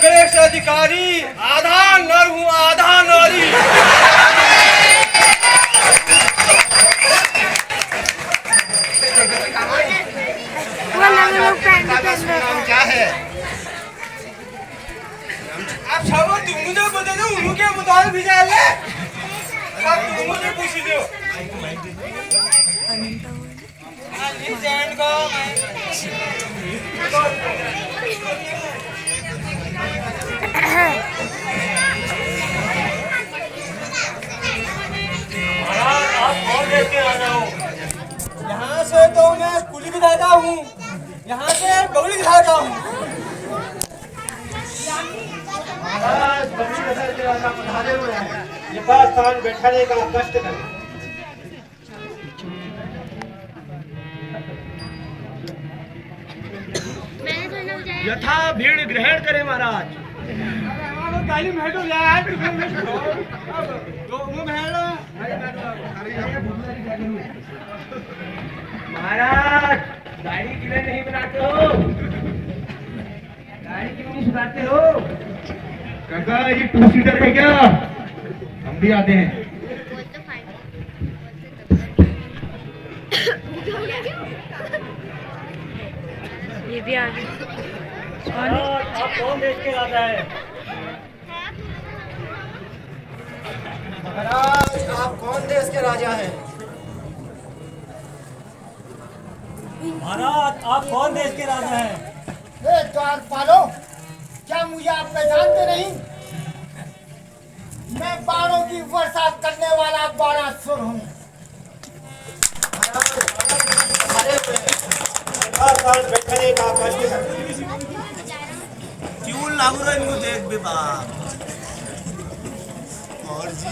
गणेश अधिकारी, आधा नर हूँ आधा नारी। क्या है? आप सब तुम मुझे बता दो, उनके मुताबिक भेजा ले। अब तुम मुझे पूछ लियो। अली जैन को आप कौन देख के आ रहे हो? यहाँ से तो मैं कुली विधायक हूँ, यहाँ से बगली विधायक हूँ। महाराज बगली विधायक के राजा पधारे हुए हैं। यथास्थान बैठाने का कष्ट करें। यथा भीड़ ग्रहण करे महाराज। गाली में बैठो यार, महाराज गाड़ी क्यों नहीं बनाते हो? गाड़ी क्यों नहीं सुधारते हो? काका ये 2 सीटर है क्या? हम भी आते हैं। ये भी आ गई। आप कौन देश के राजा है? महाराज आप कौन देश के राजा हैं? महाराज आप कौन देश के राजा हैं? द्वारपालो, क्या मुझे आप पहचानते नहीं? मैं बाणों की वर्षा करने वाला बाणासुर हूँ। बैठने का कष्ट करें। क्यों लागू रहा इनको देख भी बाप। और जी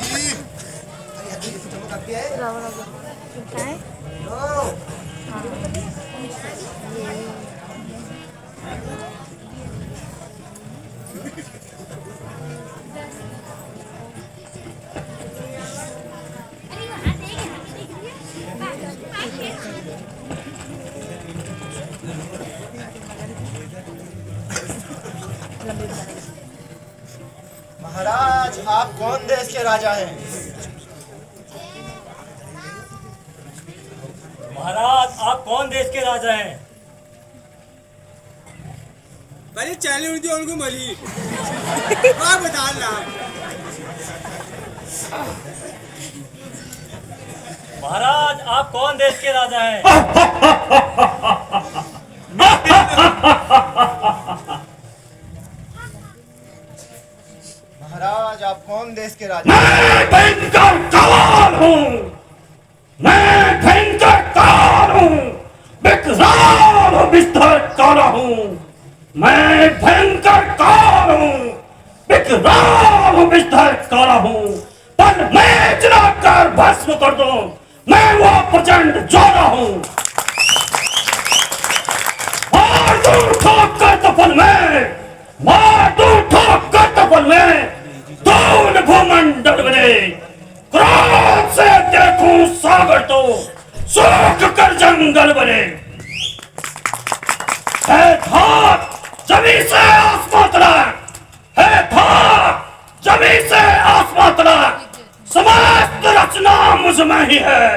महाराज आप कौन देश के राजा हैं? महाराज आप कौन देश के राजा हैं? पहले चैनल उनकी उनको मली आप बता ना। महाराज आप कौन देश के राजा हैं? महाराज आप कौन देश के राजा? मैं भयंकर काल हूँ, मैं भयंकर काल हूँ, विकराल हूँ, बिस्तर काला हूँ। मैं भयंकर काल हूँ, विकराल हूँ, बिस्तर काला हूँ। पर मैं जलाकर भस्म कर दूं, मैं वो प्रचंड ज्वाला हूँ। मार दूं ठोक कर तपन में, मार दूं ठोक कर तपन में, धूल भूमंडल में क्रोध से देखूं सागर तो सूख कर जंगल बने। है धाक जमीन से आसमां तलक, है धाक जमीन से आसमां तलक, समस्त रचना मुझ में ही है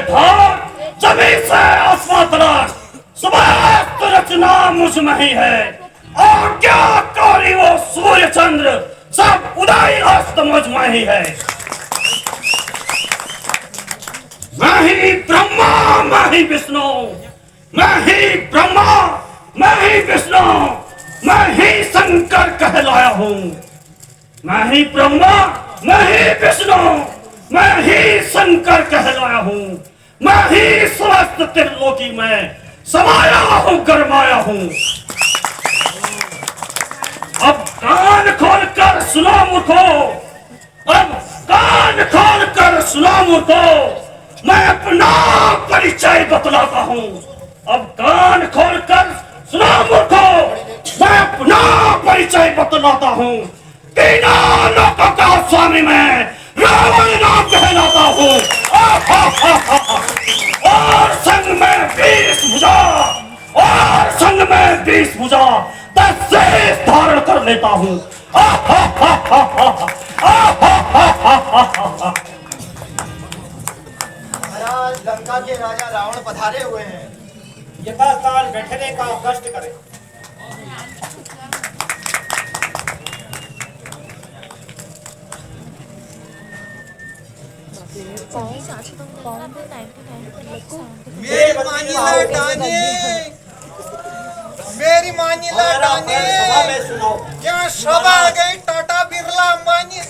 धाक जमीन से आसमां तलक, समस्त रचना मुझ में ही है। और क्या कौरी वो सूर्य चंद्र सब उदय अस्त मुझ में ही है। मैं ही ब्रह्मा, मैं ही विष्णु, मैं ही ब्रह्मा, मैं ही विष्णु, मैं ही शंकर कहलाया हूँ। मैं ही ब्रह्मा, मैं ही विष्णु, मैं ही शंकर कहलाया हूँ। मैं ही समस्त त्रिलोकी में समाया हूँ, गरमाया हूँ। अब कान खोल कर सुनो मूर्खो, अब कान खोल कर सुनो मूर्खो, मैं अपना परिचय बतलाता हूँ। अब कान खोल कर सुनो मूर्खो, मैं अपना परिचय बतलाता हूँ। तीनों लोकों का स्वामी मैं रावण नाम कहलाता हूँ। और संग में 20 भुजा, और संग में 20 भुजा, तशरीफ धारण कर लेता हूँ। महाराज, लंका के राजा रावण पधारे हुए हैं। यथास्थान बैठने का कष्ट करें। मेरी मानिला डाने सभा में सुनाओ। यहाँ सभा आ गई टाटा बिरला अंबानी।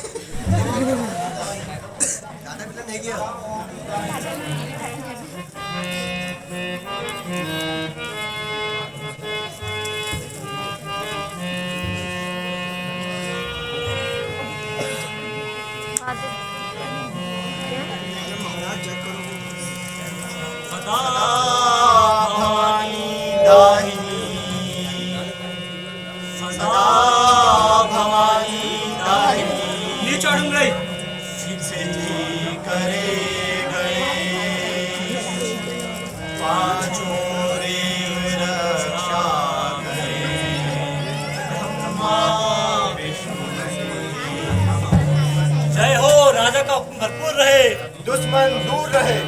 जय हो, राजा का हुक्म भरपूर रहे, दुश्मन दूर रहे।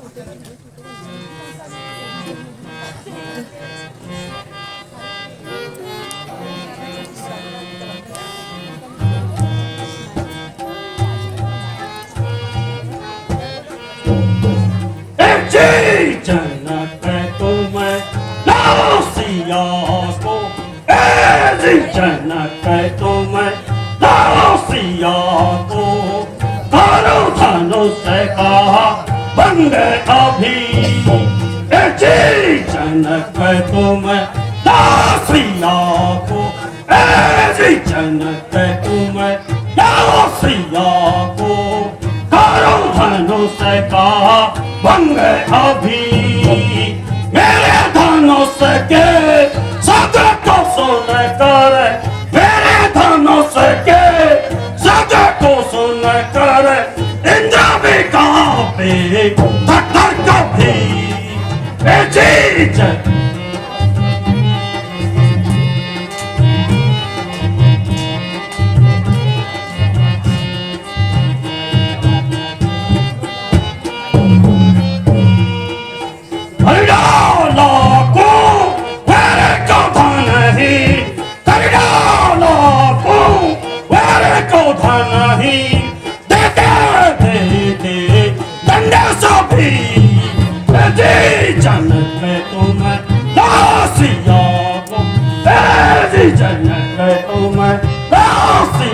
जी जनक तुम्हें लाओ सिया को, जी जनक तुम्हें लाओ सिया को, तारो धनुष का बंद अभी, जी जनक तुम्हें लाओ सिया को, जी जनक तुम्हें लाओ सिया को, तारो धनुष का बंग अभी, मेरे धनुष के सदा को सुन कर, मेरे धनुष के सदा को सुन कर, इंद्र भी कांपे थर थर कभी, जी जन जनक तुम्हें लासिया को, जी जनक तुम्हें लासी,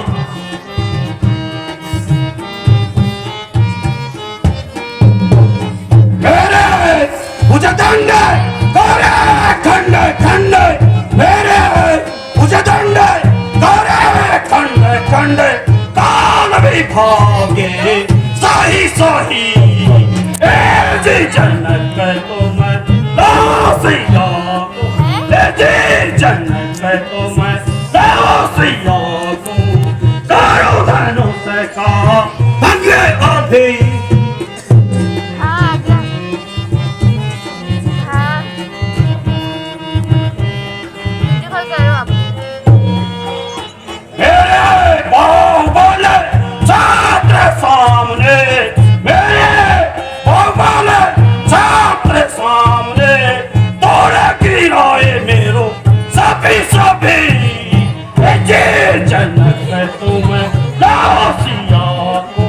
मेरे भुजदंड करे खंड खंड, मेरे भुजदंड करे खंड खंड, काल भी भागे सही सही, जी जनक तुम्हें लासिया को, जी जनक तुम्हें लासिया को, तारो धनुष का भंग अभी, हाँ देखो करो आप मेरे बाहुबल छात्र सामने, मेरे बाहुबल छात्र सामने, तोड़े गिराए मेरो सभी सभी, जी जनक तुम्हें लासिया को,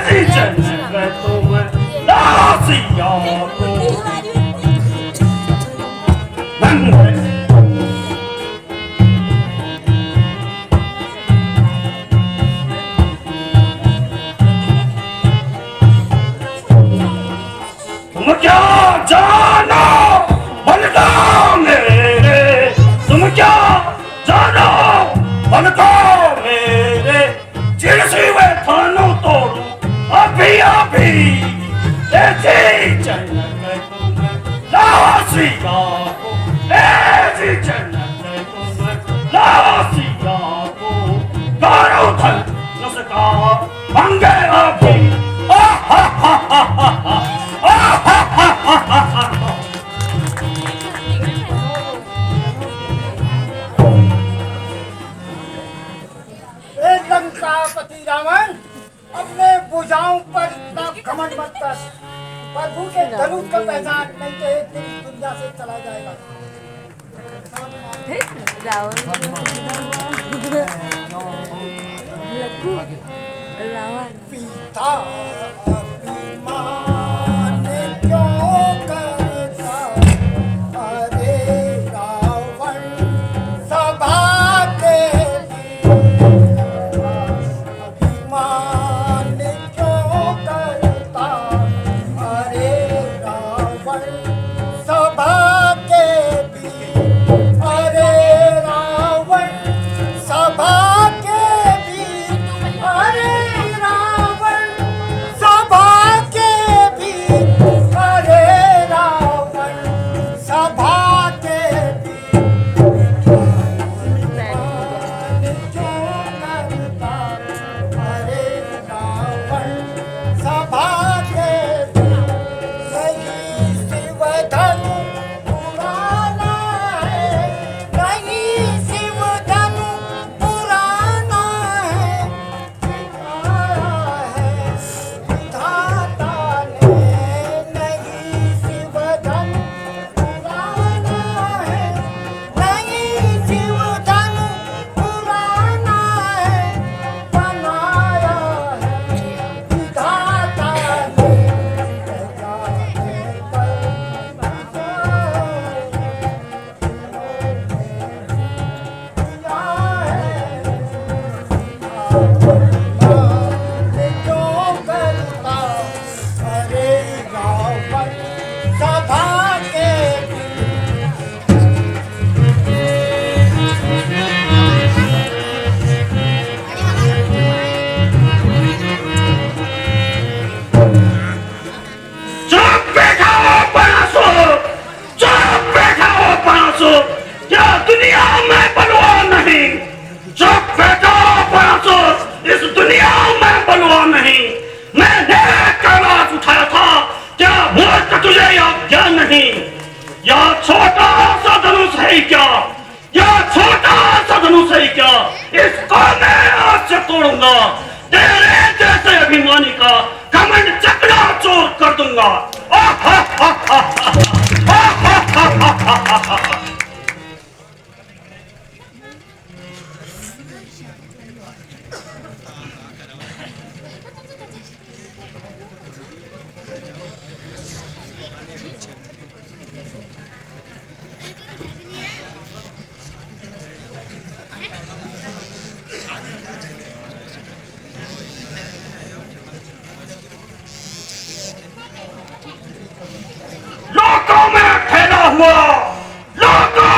जी जनक तुम्हें लासिया को, तुम क्या जानो बलदाम मेरे, तुम क्या जानो बलदाम मेरे, चिड़सी वे थानों तोड़ू अभी अभी, जी जनक तुम्हें लासिया को, जी जनक तुम्हें लासिया को, तारो धनुष का भंग अभी, लंकापति रावण, अपने भुजाओं पर इतना घमंड मत कर, प्रभु के धनुष का पहचान नहीं तो एक दिन इस दुनिया से चला जाएगा। रावण पिता अभिमान क्यों करता, अरे रावण सभा के अभिमान क्यों करता, अरे रावण सभा के भी, अरे रावण सभा के भी, अरे रावण सभा या छोटा सा धनुष है क्या, या छोटा सा धनुष है क्या, इसको मैं आज से तोड़ूंगा, तेरे जैसे अभिमानी का घमंड चकनाचूर कर दूंगा। लोगों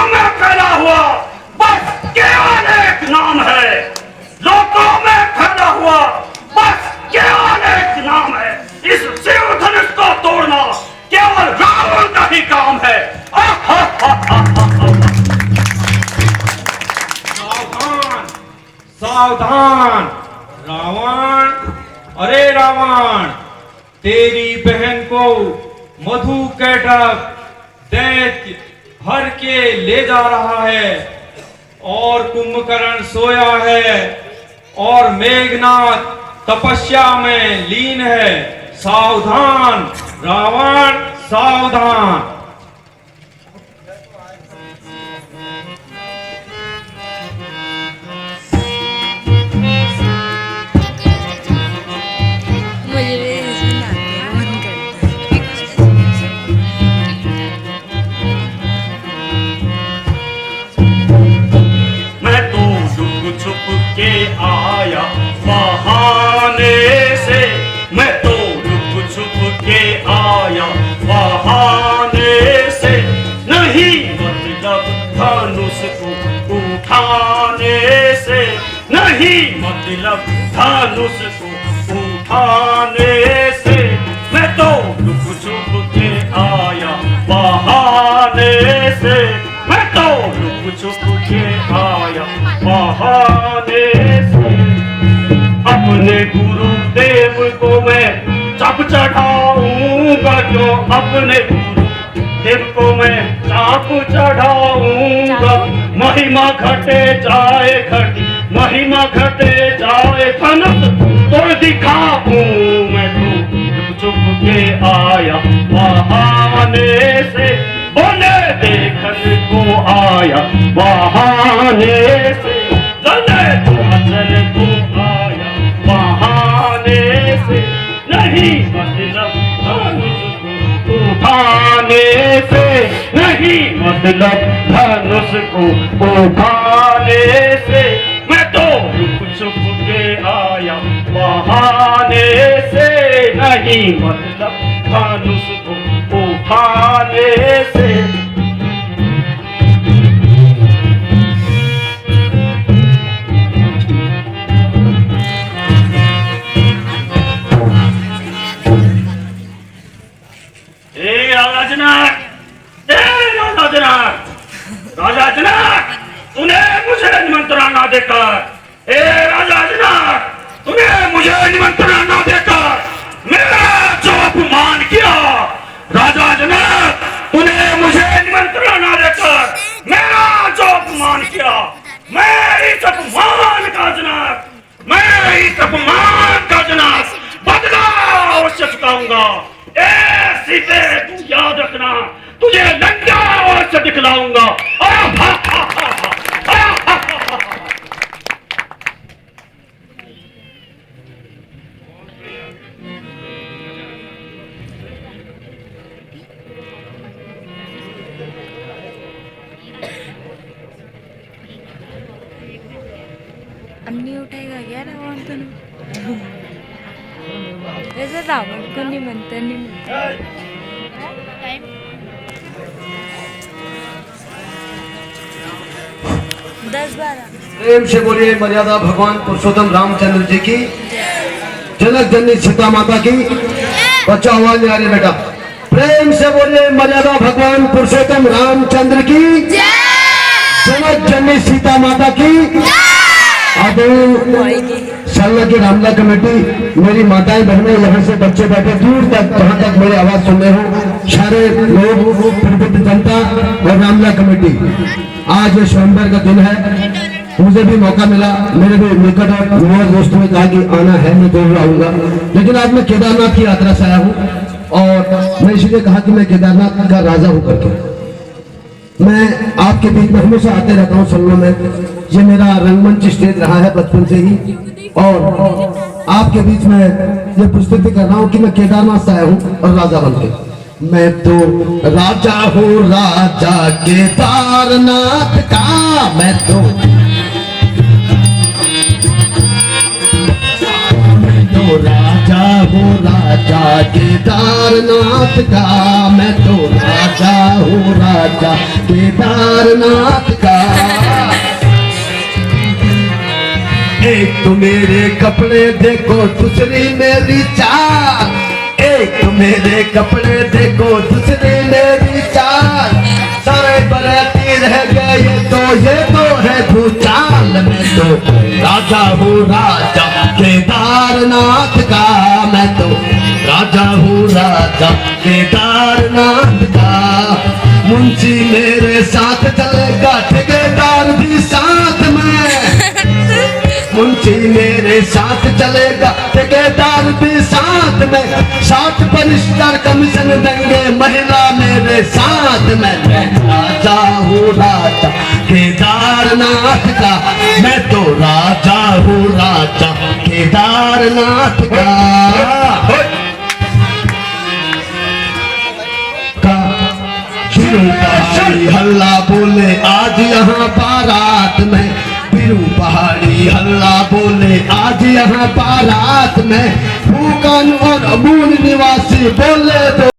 में फैला हुआ बस केवल एक नाम है, लोगों में फैला हुआ बस केवल एक नाम है। इस शिव धनुष को तोड़ना केवल रावण का ही काम है। सावधान सावधान रावण, अरे रावण, तेरी बहन को मधु कैटक दैत्य भर के ले जा रहा है और कुंभकर्ण सोया है और मेघनाथ तपस्या में लीन है। सावधान रावण, सावधान। मुझे भी इसमें नाचने का मन करता मैं तो छुप छुप के आया बहाने से, मैं तो छुप के आया बहाने से, नहीं मतलब धनुष को उठाने से, नहीं मतलब धनुष को उठाने से, मैं तो छुप के आया बहाने से, मैं तो छुप के आया बहाने से। अपने गुरुदेव को मैं चाप चढ़ाऊंगा, जो अपने गुरुदेव को मैं चाप चढ़ाऊंगा। महिमा घटे जाए घटी, महिमा घटे जाए धनुष तोड़ दिखाऊं। मैं तो चुप के आया बहाने से, बोले देखने को आया बहाने से, चले तो असल को आया बहाने से, नहीं मतलब धनुष को उठाने से, नहीं मतलब धनुष को उठाने से। मैं तो छुप के आया बहाने से, नहीं मतलब धनुष को उठाने से। राजा जनक, तूने मुझे निमंत्रण ना देकर, ए राजा जनक, तूने मुझे निमंत्रण ना देकर मेरा जो अपमान किया, राजा जनक, तूने मुझे निमंत्रण ना देकर मेरा जो अपमान किया, मैं इस अपमान का जनक, मैं इस अपमान का जनक बदला अवश्य चुकाऊंगा। ए सीते, तू याद रखना, तुझे लंका अवश्य दिखलाऊंगा। अब नहीं उठेगा क्या रावण तो? वैसे रावण को निमंत्रण नहीं मिलता। 10-12 प्रेम से बोलिए मर्यादा भगवान पुरुषोत्तम रामचंद्र जी की, जनक जननी सीता माता की। बच्चा आवाज नहीं आ रही बेटा, प्रेम से बोलिए मर्यादा भगवान पुरुषोत्तम रामचंद्र की, जनक जननी सीता माता की। अब सल्ला की रामला कमेटी, मेरी माताएं बहनें, यहाँ से बच्चे बैठे दूर तक, जहाँ तक मेरी आवाज सुन रहे हो, सारे लोग, प्रबुद्ध जनता और रामला कमेटी, आज स्वयंवर का दिन है। मुझे भी मौका मिला, मेरे भी निकट और मेरे दोस्तों ने कहा कि आना है, मैं जरूर आऊंगा। लेकिन आज मैं केदारनाथ की यात्रा से आया हूँ और मैं इसलिए कहा कि मैं केदारनाथ का राजा हूँ करके। मैं आपके बीच में हमेशा आते रहता हूँ सलों में, ये मेरा रंगमंच स्टेज रहा है बचपन से ही, और आपके बीच में ये प्रस्तुति कर रहा हूँ कि मैं केदारनाथ से आया हूँ और राजा बन के। मैं तो राजा हूँ, राजा केदारनाथ का, मैं तो राजा हूँ, राजा केदारनाथ का, मैं तो राजा हूँ, राजा केदारनाथ का। एक तो मेरे कपड़े देखो, दूसरी मेरी चाल, एक तो मेरे कपड़े देखो, दूसरी मेरी चाल, सारे बराती रह गए ये तो है भूचाल। मैं तो राजा हूँ, राजा केदारनाथ का, मैं तो राजा हूँ, राजा केदारनाथ का। मुंशी मेरे साथ चलेगा, ठेकेदार भी साथ में, मुंशी मेरे साथ चलेगा, ठेकेदार भी साथ में, 60% कमीशन देंगे महिला मेरे साथ में। मैं राजा हूँ, राजा केदारनाथ का, मैं तो राजा हूँ, राजा केदारनाथ का। पहाड़ी हल्ला बोले आज यहाँ बारात में, बिरू पहाड़ी हल्ला बोले आज यहाँ बारात में, फूकन और अमूल निवासी बोले तो